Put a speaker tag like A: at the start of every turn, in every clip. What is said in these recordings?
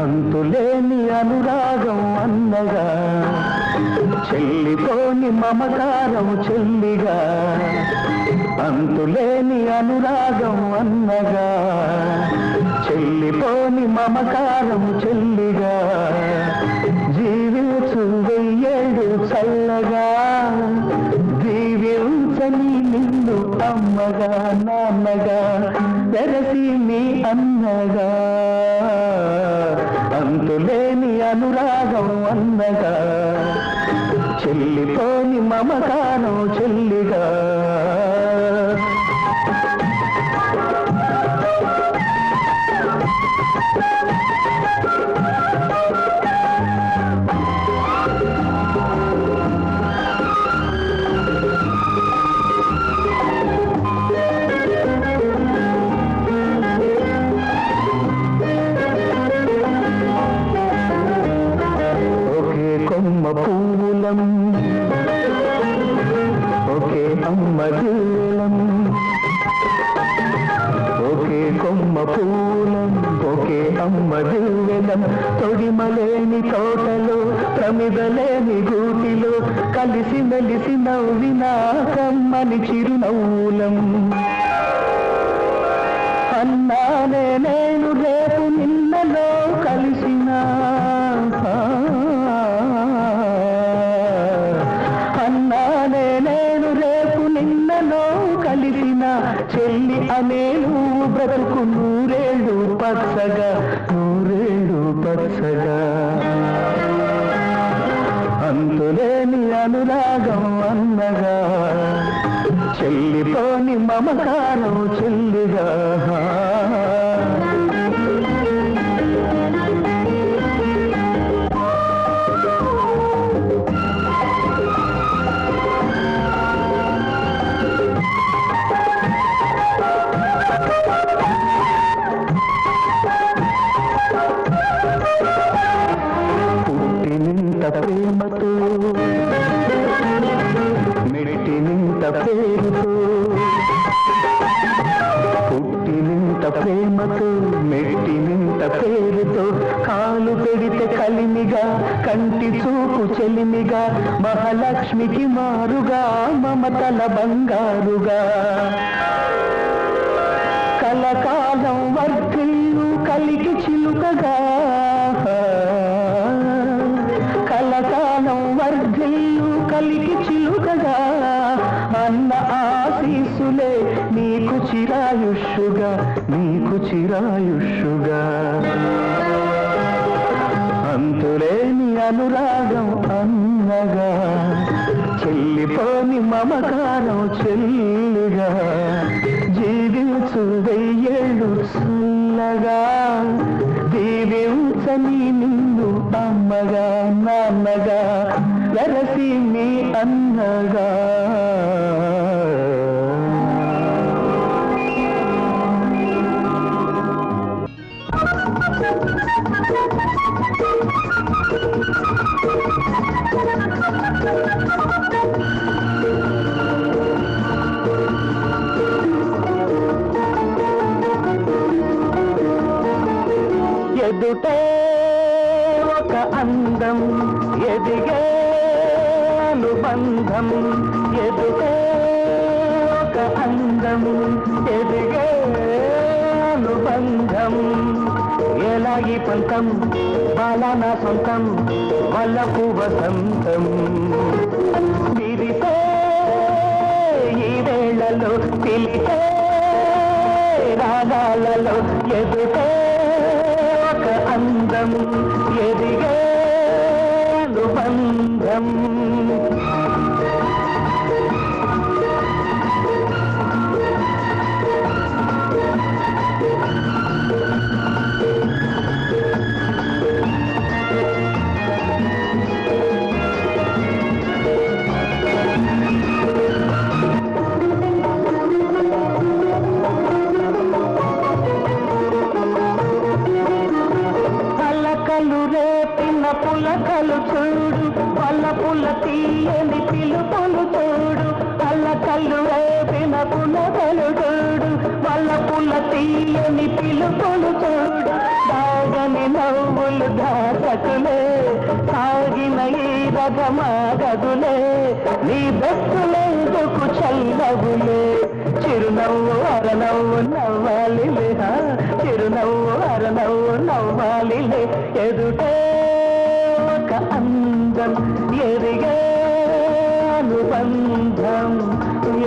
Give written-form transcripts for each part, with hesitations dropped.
A: అంతులేని అనురాగం అన్నగా, చెల్లిపోని మమకారం చెల్లిగా. అంతులేని అనురాగం అన్నగా, చెల్లిపోని మమకారం చెల్లిగా. జీవించు వెయ్యేడు చల్లగా, దీవించని నిన్ను అమ్మగా నాన్నగా, తెరసి మీ అన్నగా. అంతులేని అనురాగం అన్నగా, చెల్లిపోని మమకారం చెల్లిగా. పూలం ఒకే అమ్మ దూలం, ఒకే కొమ్మ పూలం ఒకే అమ్మ దివ్వెలం. తొడిమలేని తోటలో ప్రమిదలేని గూటిలో, కలిసి మెలిసి నవ్విన కమ్మని చిరునవ్వులం. అన్నానే నేను రేపు నిన్నలో కలిసిన, అన్నానే నేను రేపు నిన్నలో కలిసిన. చెల్లి అనే నువ్వు బ్రతుకు నూరేళ్ళు పచ్చగా, నూరేళ్ళు పచ్చగా. అంతులేని అనురాగం అన్నగా, చెల్లిపోని మమకారం చెల్లిగా. పుట్టినింత ప్రేమతో, మెట్టినింత పేరుతో, పుట్టినింత ప్రేమతో మెట్టినింత పేరుతో. కాలు పెడితే కలిమిగా, కంటి చూపు చెలిమిగా, మహాలక్ష్మికి మారుగా, మమతల బంగారుగా. కలకాలం వర్ధిల్లు కలికి చిలుకగా, కలకాలం వర్ధిల్లు కలికి చిలుకగా. అన్న ఆశీస్సులే నీకు చిరాయుష్యుగా, నీకు చిరాయుష్యుగా. అంతులేని అనురాగం అన్నగా, చెల్లిపోని మమకారం చెల్లిగా. జీవించు వెయ్యేళ్ళు చల్లగా, దీవించని నిన్ను అమ్మగా నాన్నగా, వెరసి మీ అన్నగా. ఎదుటే ఒక అందం, ఎదిగే అనుబంధం. ఎదుటే ఒక అందం, ఎదిగే అనుబంధం. ఎలాగి పంతం బాలన సొంతం, వల్లపు వసంతం. విరిసే ఈ వేళలో, పిలిచే రాగాలలో. ఎదుటే ఒక అందం, ఎదిగే అనుబంధం. రాగమాగదులే నీ బెస్తులెందుకు చల్లవులే చిరునవ్వు అరనవ్వు నవ్వాలిలే చిరునవ్వు అరనవ్వు నవ్వాలిలే ఎదుటే ఒక అందం ఎదిగే అనుబంధం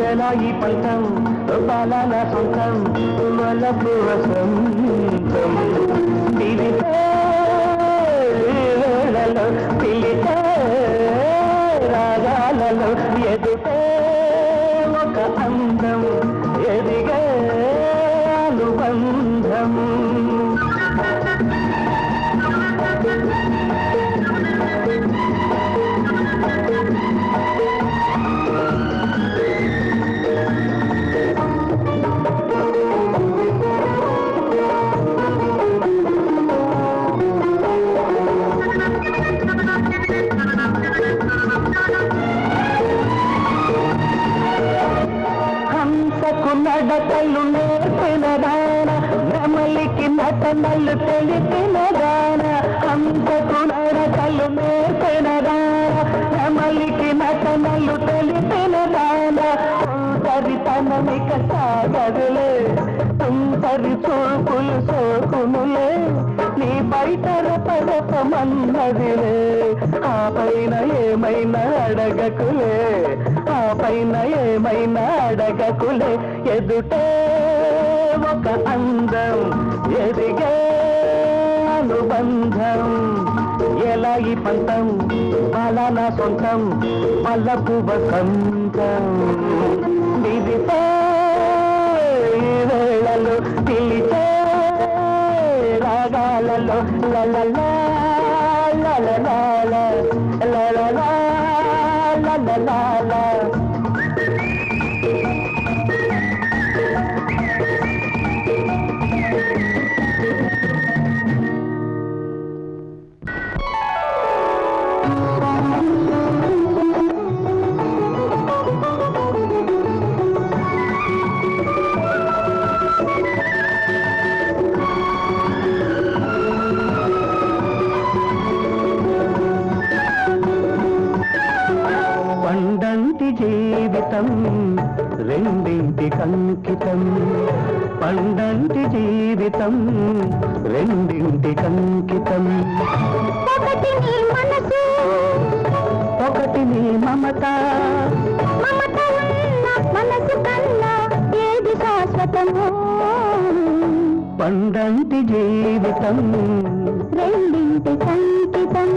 A: ఎలా ఈ పంతం బాలన సొంతం వలపు వసంతం పిలితే వేళలో పిలితే రాగాలలో ఎదుటే ఒక అందం ఎదిగే అనుబంధం నడకలు నేర్పిన దాన నెమలికి నటనలు తెలిపిన దాన హంసకు నడకలు నేర్పిన దాన నెమలికి నటనలు తెలిపిన దాన తుంటరి తనమిక సాగదులే తుంటరి చూపులు సోకునులే నీ బయట రపరపమన్నదిలే ఆ పైన ఏమైనా అడగకులే ఆ పైన ఏమైనా అడగకులే ఎదుటే ఒక అందం ఎదిగే అనుబంధం ఎలా ఈ పంతం బాలన సొంతం వల్లపు వసంతం విదితే వేళలో పిలిచే రాగాలలో లలలా లలలా లలలా లలలా పండంటి జీవితం రెండింటి కంకితం పండంటి జీవితం రెండింటి కంకితం
B: ఒకటి నీ మనసు
A: ఒకటి నీ మమత
B: మమత ఉన్న మనసు కన్నా ఏది శాశ్వతము
A: పండంటి జీవితం
B: రెండింటి కంకితం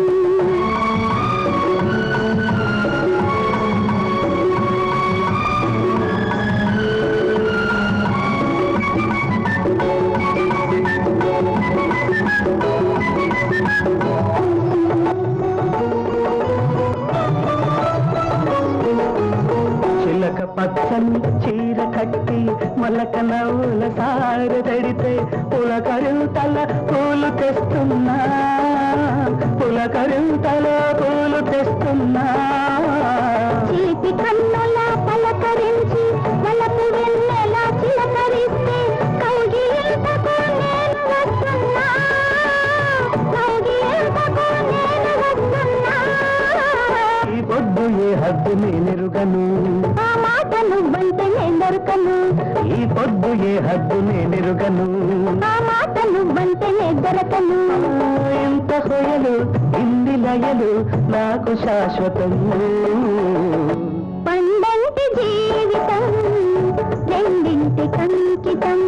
A: చిలక పచ్చని చీర కట్టి మలక నవ్వుల సారదడితే పులకరింతల పూలు తెస్తున్నా పులకరింతల పూలు తెస్తున్నా
B: చీటి కన్నుల పలకరించి వలపు వెన్నెలా చిలకరిస్తే కౌగిలింతకు నేను వస్తున్నా కౌగిలింతకు నేను వస్తున్నా
A: ఈ పొద్దు ఏ హద్దు నేనెరుగను
B: ఆ మాట నువ్వంటే నేను దొరకను
A: ఈ పొద్దు ఏ హద్దు నేనెరుగను
B: ఆ మాట నువ్వంటే నేను దొరకను
A: ఎంత సొయలు ఇన్ని లయలు నాకు శాశ్వతము
B: పండంటి జీవితం రెండింటి కంకితం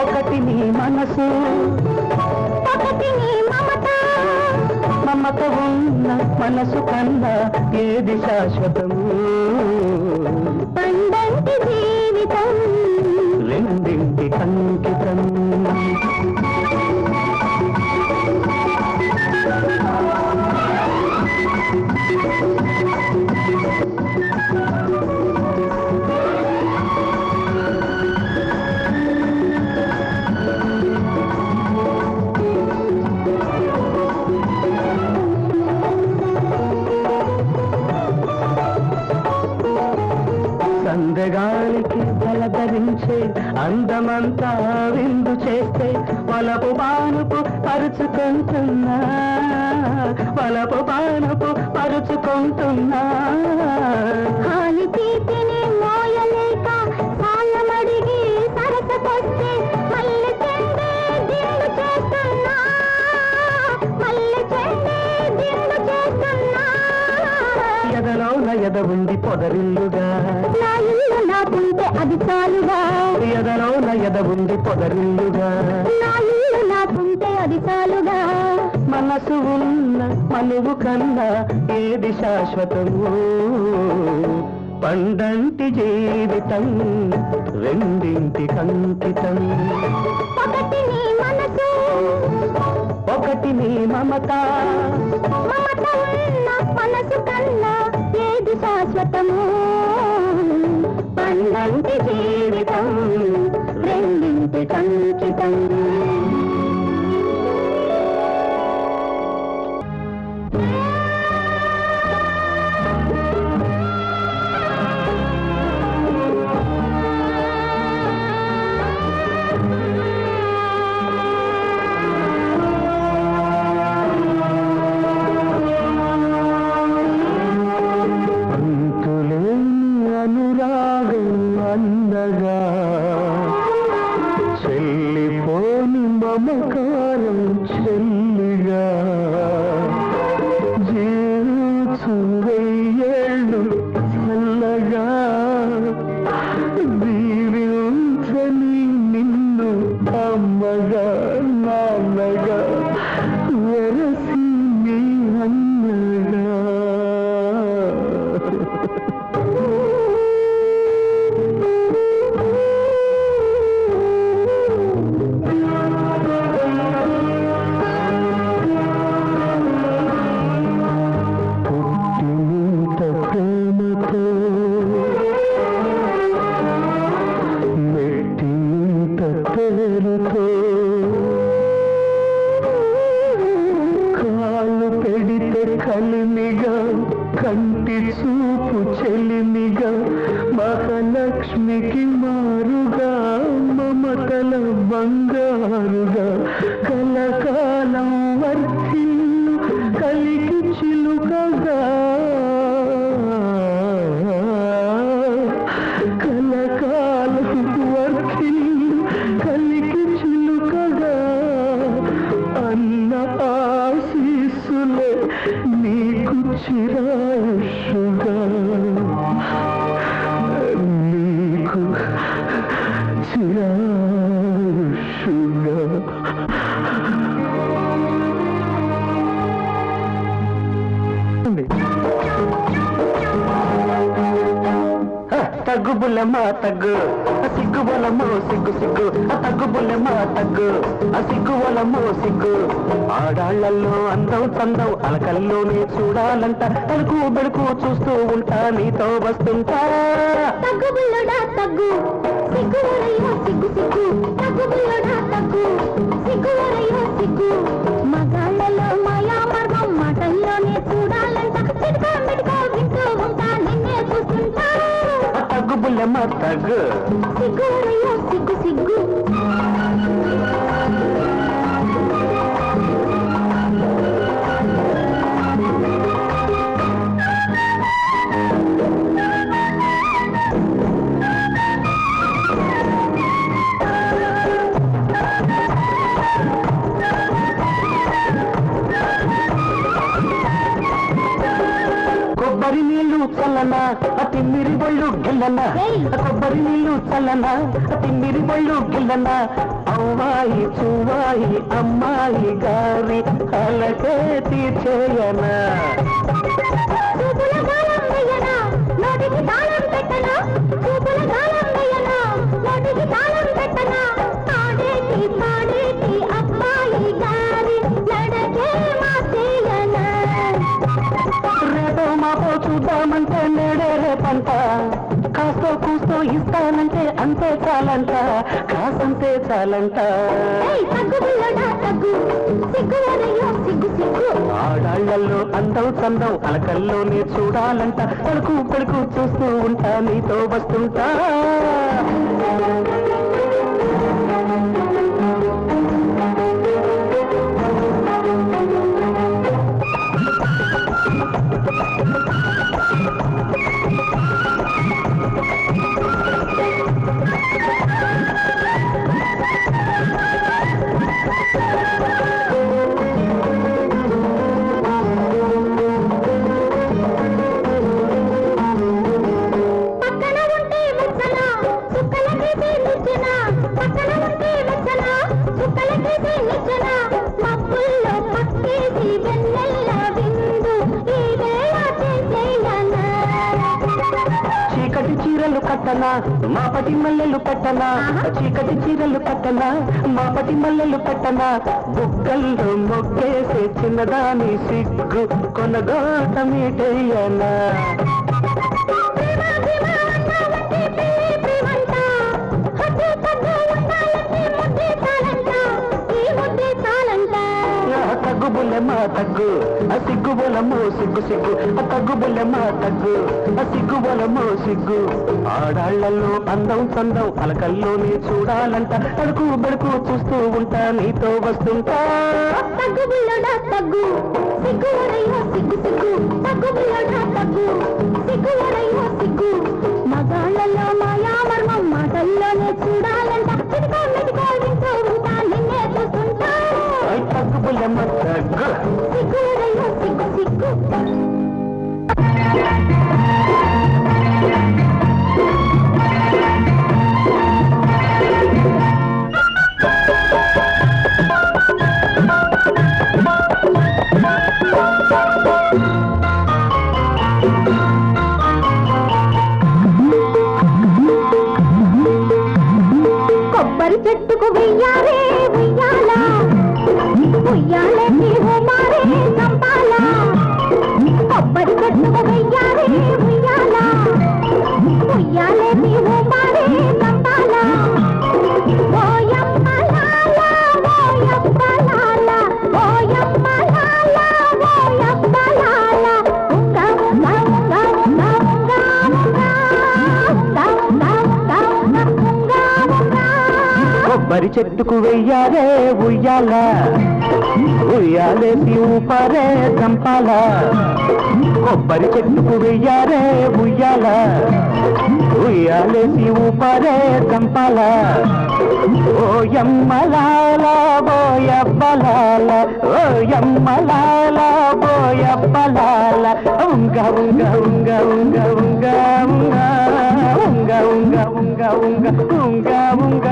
A: ఒకటి నీ మనసు
B: ఒకటి నీ మమత
A: మమత ఉన్న మనసు కన్నా ఏది శాశ్వతము
B: పండంటి జీవితం
A: రెండింటి కంకితం సందగాలికి బలధరించే అందమంతా విందు చేస్తే వలపు బానుపు పరుచుకుంటున్నా వలపు పానపు పరుచుకుంటున్నా
B: హాలి తీపిని మోయలేక సాయమడిగి సరసకొస్తే మల్లె చెండే దిండు చేస్తున్నా మల్లె చెండే దిండు చేస్తున్నా
A: ఎదలో ఎద ఉంది పొదరిల్లుగా
B: నా ఇల్లు నాకుంటే అది చాలుగా
A: ఎదలో ఎద ఉంది పొదరిల్లుగా
B: నా ఇల్లు నాకుంటే అది చాలుగా
A: మనసు ఉన్న మనువు కన్నా ఏది శాశ్వతము పండంటి జీవితం రెండింటి కంకితం
B: ఒకటి నీ మనసు
A: ఒకటి నీ మమత
B: మమత ఉన్న మనసు కన్నా ఏది శాశ్వతము
A: పండంటి జీవితం రెండింటి కంకితం చెల్లిపోని మమకారం చెల్లిగా జీవించు చల్లగా దీవించని నిన్ను అమ్మగా నాన్నగా వెరసి నీ అన్నగా కాలు పెడితే కలిమిగా కంటి చూపు చెలిమిగా మహాలక్ష్మికి మారుగా మమతల బంగారుగా కలకాలం వర్తిల్లు కలికి చిలుకగా కలకాలం వర్తిల్లు కలికి చిలుకగా అన్న ఆశీస్సులే నీకు చిరాయుషుగా నీకు చిరాయుషుగా తగ్గు బుల్లెమ్మ తగ్గు సిగ్గు బొలమ్మో సిగ్గు సిగ్గు తగ్గు బుల్లెమ్మ తగ్గు సిగ్గు బొలమ్మో సిగ్గు ఆడాళ్లలో అందం చందం అలకల్లోనే చూడాలంట తలుకు బెడుకు చూస్తూ ఉంటా నీతో వస్తుంటా
B: తగ్గు బుల్లడా తగ్గు సిగ్గు వరయ్యో సిగ్గు సిగ్గు తగ్గు బుల్లడా తగ్గు సిగ్గు వరయ్యో సిగ్గు మగాళ్ళలో మాయా మార్గం మాటల్లోనే చూడాలంట చిట్కా మిట్కా వింటూ ఉంటా నిన్నే చూస్తుంటా
A: తగ్గు బుల్లెమ్మ తగ్గు
B: సిగ్గు వరయ్యో సిగ్గు సిగ్గు
A: కొబ్బరి నీళ్లు చల్లనా తిమ్మిరి బొళ్ళు గిల్లనా కొబ్బరి నీళ్లు చల్లనా తిమ్మిరి బొళ్ళు గిల్లనా అమ్మాయి చువ్వాయి అమ్మాయి గారి అలకే తీర్చేయనా
B: చూపుల గాలం వేయనా నోటికి తాళం పెట్టనా చూపుల గాలం వేయనా నోటికి తాళం పెట్టనా పాడేటి పాడేటి అబ్బాయి గారి నడకే మాసేయనా
A: రేపో మాపో చూద్దామంటే నేడే రేపంట కాస్తో కూస్తో ఇస్తానంటే అంతే చాలంట కాసంతే చాలంట
B: తగ్గు బుల్లడా తగ్గు సిగ్గు వరయ్యో సిగ్గు సిగ్గు
A: ఆడాళ్లలో అందం చందం అలకల్లోనే చూడాలంట పలుకు పలుకు చూస్తూ ఉంటా నీతో వస్తుంటా చీరలు కట్టనా మాపటి మల్లెలు పెట్టనా చీకటి చీరలు కట్టనా మాపటి మల్లెలు పెట్టనా బుగ్గల్లో మొగ్గేసే చిన్నదాని సిగ్గు కొనగోట మీటయ్యనా తగ్గుబుల్లెమ్మా తగ్గు సిగ్గుబులమ్మో సిగ్గు సిగ్గు తగ్గుబుల్లెమ్మా తగ్గు సిగ్గుబులమ్మో సిగ్గు ఆడాళ్లలో అందం చందం అలకల్లోనే చూడాలంట తడుకు బడుకు చూస్తూ ఉంటా నీతో వస్తుంటా
B: తగ్గుబుల్లడా తగ్గు సిగ్గువరయ్యో సిగ్గు సిగ్గు తగ్గుబుల్లడా తగ్గు సిగ్గువరయ్యో సిగ్గు మగాళ్ళలో మాయా మర్మం మాటల్లోనే చూడాలంట చిటికో మెటికో వింటూ ఉంటా నిన్నే చూస్తుంటా
A: తగ్గుబుల్లెమ్మ తగ్గు
B: సిగ్గువరయ్యో సిగ్గు సిగ్గు కొబ్బరి చెట్టుకు వెయ్యారే ఉయ్యాలా ఉయ్యాలే నీవు మారే చంపాలా కొబ్బరి చెట్టుకు వెయ్యారే ఉయ్యాలా ఉయ్యాలే నీవు మారే చంపాలా ఓయమ్మ లాలా ఓయమ్మ లాలా ఓయమ్మ లాలా ఓయమ్మ లాలా ఉంగా ఉంగా ఉంగా ఉంగా ఉంగా ఉంగా ఉంగా ఉంగా ఉంగా ఉంగా
A: కొబ్బరి చెట్టుకు వెయ్యారే ఉయ్యాల ఉయ్యాలేసి ఊపారే చంపాల కొబ్బరి చెట్టుకు వెయ్యారే ఉయ్యాల ఉయ్యాలేసి ఊపారే చంపాల ఓయమ్మలాల బోయబ్బలాల ఓయమ్మలాల బోయబ్బలాల ఉంగ ఉంగ ఉంగ ఉంగ ఉంగ ఉంగ ఉంగ ఉంగ ఉంగ ఉంగ ఉంగ ఉంగ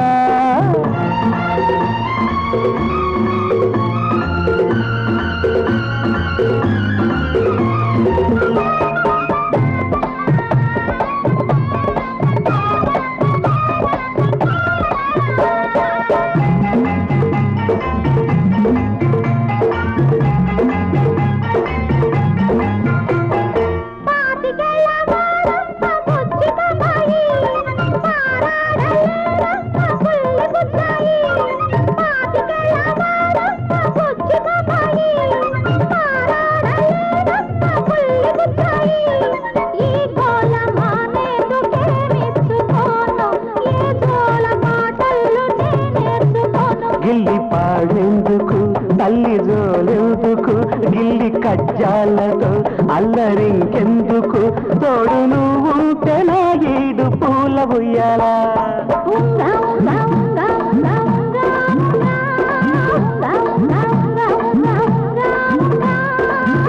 A: గిల్లి పాడెందుకు తల్లి జోలెందుకు గిల్లి కజ్జాలతో అల్లరింకెందుకు తోడు నువ్వుంటే నా ఈడు పూల ఉయ్యాలా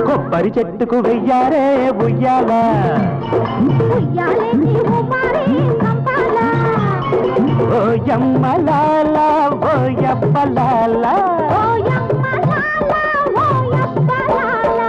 A: కొబ్బరి చెట్టుకు వెయ్యారే ఉయ్యాలా
B: ఉయ్యాలే నీవు మారే చంపాలా
A: ఓయమ్మలాల ఓయబ్బలాల
B: ఓయమ్మ లాలా ఓయప్ప లాలా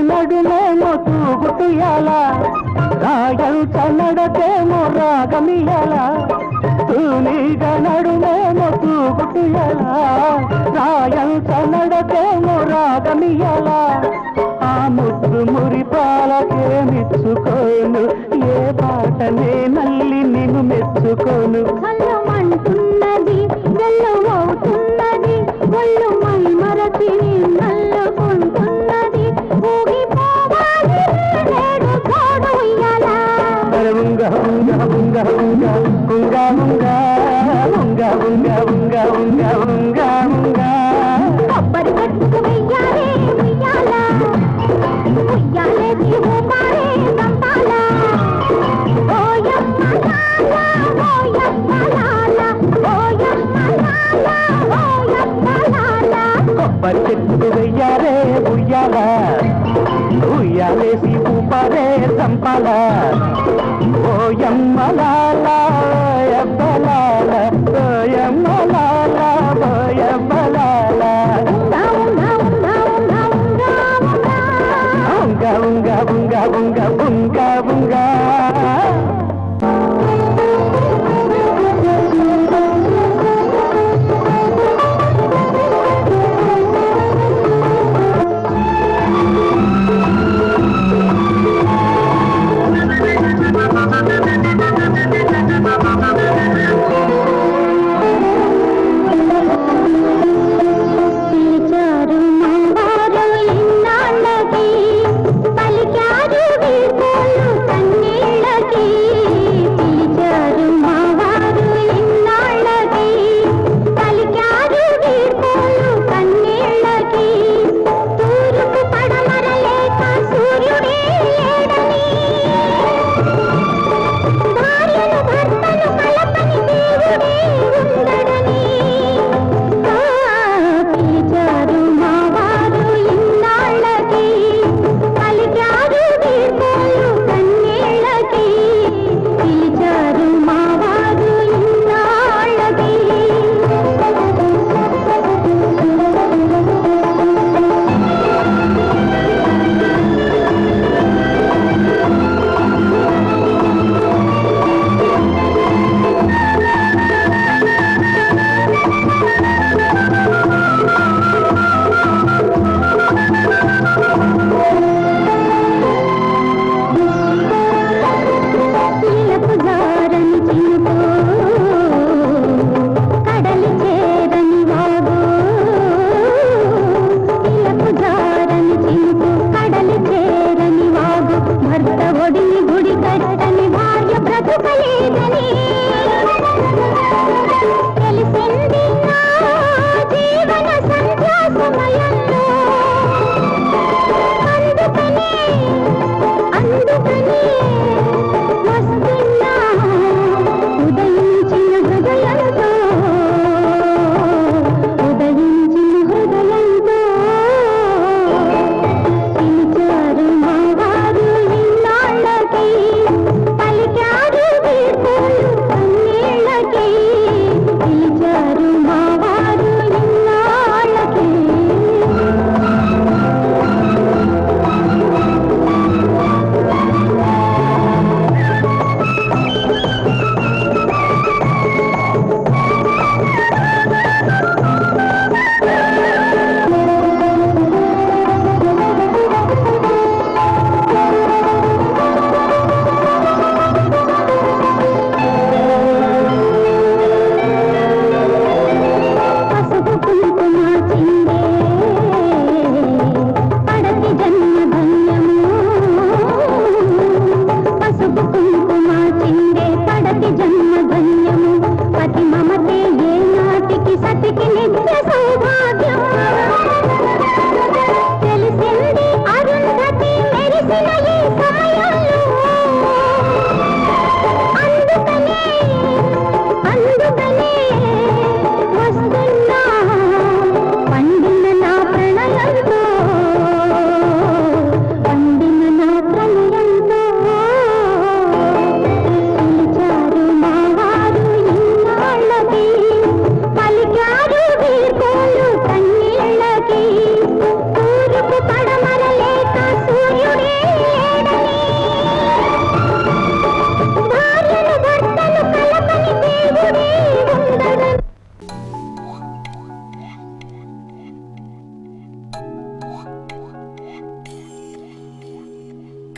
A: నడుమేమో తూగుతుయాల రాయంత నడకేమో రాగమియాల తూనీగ నడుమేమో తూగుతుయాల రాయంత నడకేమో రాగమియాల ఆ ముద్దు మురిపాలకేమిచ్చుకోను ఏ పాటనే నల్లి నిన్ను మెచ్చుకోను
B: చల్లమంటున్నది జల్లుమవుతున్నది ఒళ్ళు మై మరచి నల్లుకుంటున్నది ఊగిపోవాలి నేడు తోడు ఉయ్యాలా
A: ఉంగ ఉంగ ఉంగ ఉంగ ఉంగ ఉంగ ఉంగ ఉంగ ఉంగ ఉంగ ఉంగ ఉంగ
B: కొబ్బరి చెట్టుకు వెయ్యాలే ఉయ్యాలా ఉయ్యాలే నీవు మారే చంపాలా ఓయమ్మ
A: ఓయమ్మలాల ఓయమ్మలాల ఓయబ్బలాల ఓయమ్మలాల ఓయబ్బలాల ఉంగ ఉంగ ఉంగ ఉంగ ఉంగ ఉంగ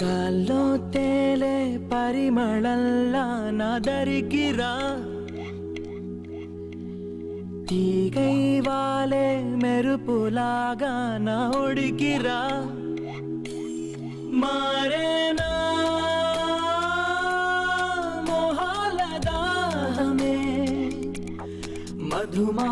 C: గాల్లో తేలే పరిమళల్లా నాదరికిరా తీగై వాలే మెరుపులాగా నా ఒడికిరా మారేనా మోహాల దాహమే మధుమా